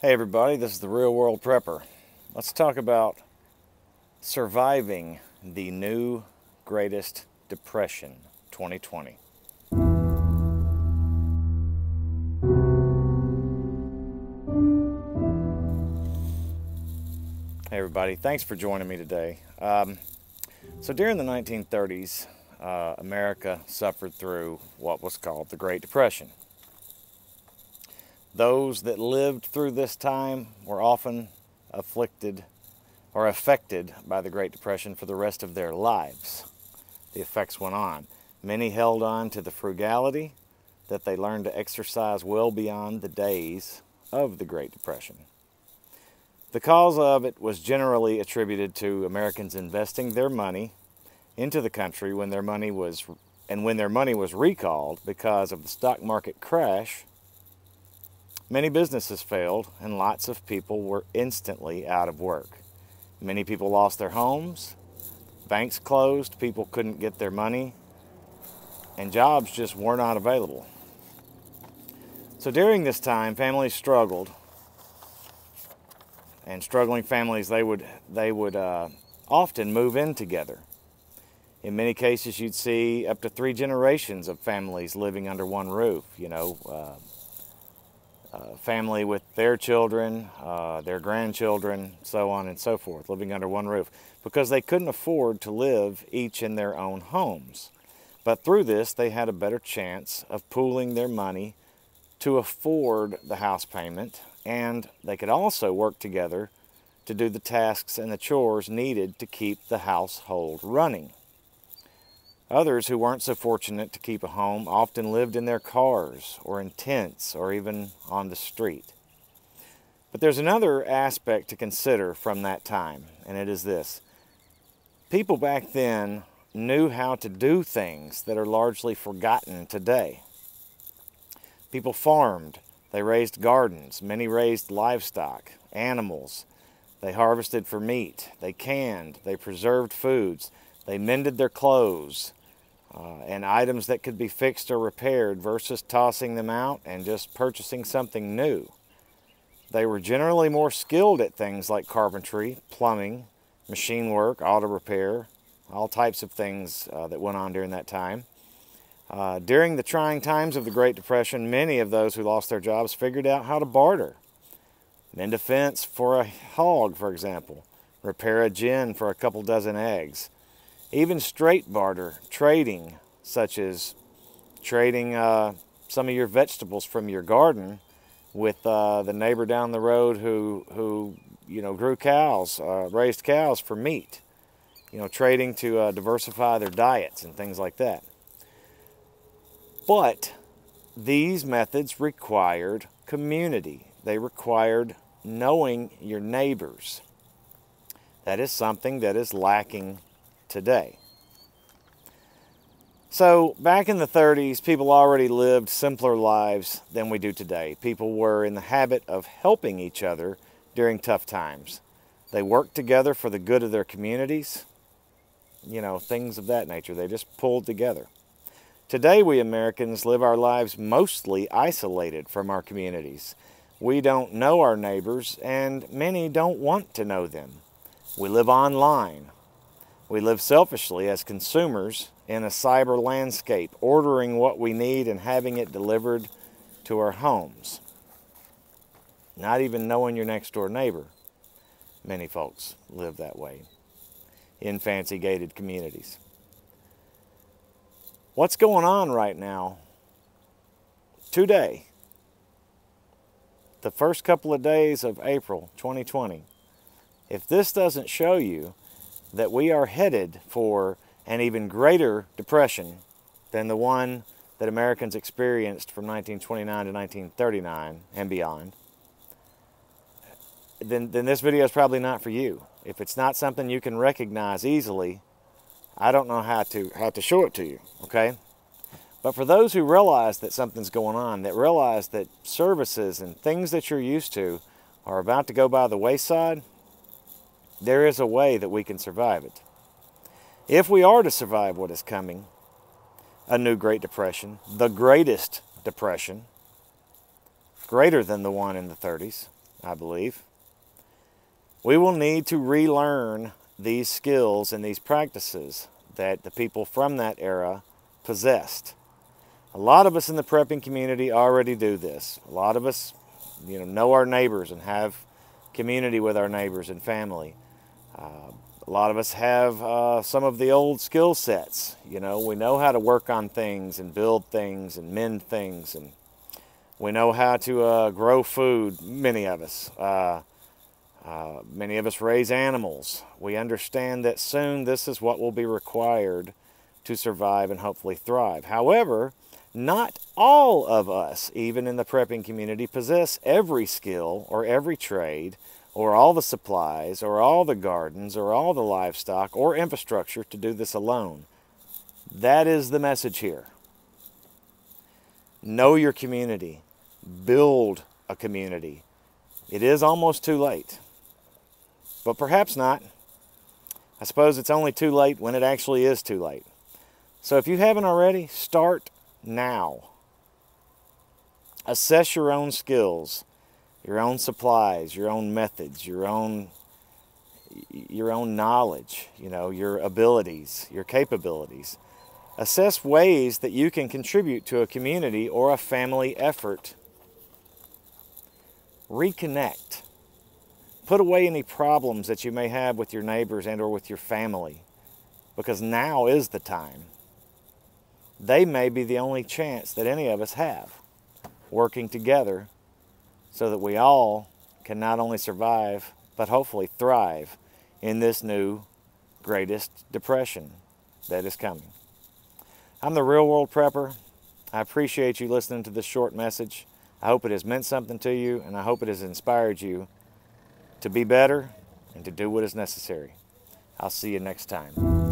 Hey everybody, this is the Real World Prepper. Let's talk about surviving the new Greatest Depression 2020. Hey everybody, thanks for joining me today. So during the 1930s, America suffered through what was called the Great Depression. Those that lived through this time were often afflicted or affected by the Great Depression for the rest of their lives. The effects went on. Many held on to the frugality that they learned to exercise well beyond the days of the Great Depression. The cause of it was generally attributed to Americans investing their money into the country when their money was recalled because of the stock market crash. Many businesses failed and lots of people were instantly out of work. Many people lost their homes, banks closed, people couldn't get their money, and jobs just were not available. So during this time, families struggled, and struggling families, they would often move in together. In many cases, you'd see up to 3 generations of families living under one roof, family with their children, their grandchildren, so on and so forth, living under one roof, because they couldn't afford to live each in their own homes. But through this, they had a better chance of pooling their money to afford the house payment, and they could also work together to do the tasks and the chores needed to keep the household running. Others who weren't so fortunate to keep a home often lived in their cars or in tents or even on the street. But there's another aspect to consider from that time, and it is this. People back then knew how to do things that are largely forgotten today. People farmed, they raised gardens, many raised livestock, animals, they harvested for meat, they canned, they preserved foods, they mended their clothes, and items that could be fixed or repaired versus tossing them out and just purchasing something new. They were generally more skilled at things like carpentry, plumbing, machine work, auto repair, all types of things that went on during that time. During the trying times of the Great Depression, many of those who lost their jobs figured out how to barter. Mend a fence for a hog, for example. Repair a gin for a couple dozen eggs. Even straight barter, trading, such as trading some of your vegetables from your garden with the neighbor down the road who grew cows, raised cows for meat. Trading to diversify their diets and things like that. But these methods required community. They required knowing your neighbors. That is something that is lacking today. So back in the 30s, people already lived simpler lives than we do today. People were in the habit of helping each other during tough times. They worked together for the good of their communities, things of that nature. They just pulled together. Today, we Americans live our lives mostly isolated from our communities. We don't know our neighbors, and many don't want to know them. We live online. We live selfishly as consumers in a cyber landscape, ordering what we need and having it delivered to our homes. Not even knowing your next door neighbor. Many folks live that way in fancy gated communities. What's going on right now, today, the first couple of days of April 2020, if this doesn't show you that we are headed for an even greater depression than the one that Americans experienced from 1929 to 1939 and beyond, then this video is probably not for you. If it's not something you can recognize easily, I don't know how to show it to you, okay? But for those who realize that something's going on, that realize that services and things that you're used to are about to go by the wayside, there is a way that we can survive it. If we are to survive what is coming, a new Great Depression, the greatest depression, greater than the one in the 30s, I believe. We will need to relearn these skills and these practices that the people from that era possessed. A lot of us in the prepping community already do this. A lot of us, know our neighbors and have community with our neighbors and family. A lot of us have some of the old skill sets. We know how to work on things and build things and mend things, and we know how to grow food, many of us. Many of us raise animals. We understand that soon this is what will be required to survive and hopefully thrive. However, not all of us, even in the prepping community, possess every skill or every trade or all the supplies or all the gardens or all the livestock or infrastructure to do this alone. That is the message here. Know your community. Build a community. It is almost too late. But perhaps not. I suppose it's only too late when it actually is too late. So if you haven't already, start now. Assess your own skills, your own supplies, your own methods, your own knowledge, your abilities, your capabilities. Assess ways that you can contribute to a community or a family effort. Reconnect. Put away any problems that you may have with your neighbors and or with your family, because now is the time. They may be the only chance that any of us have, working together so that we all can not only survive, but hopefully thrive in this new greatest depression that is coming. I'm the Real World Prepper. I appreciate you listening to this short message. I hope it has meant something to you, and I hope it has inspired you to be better and to do what is necessary. I'll see you next time.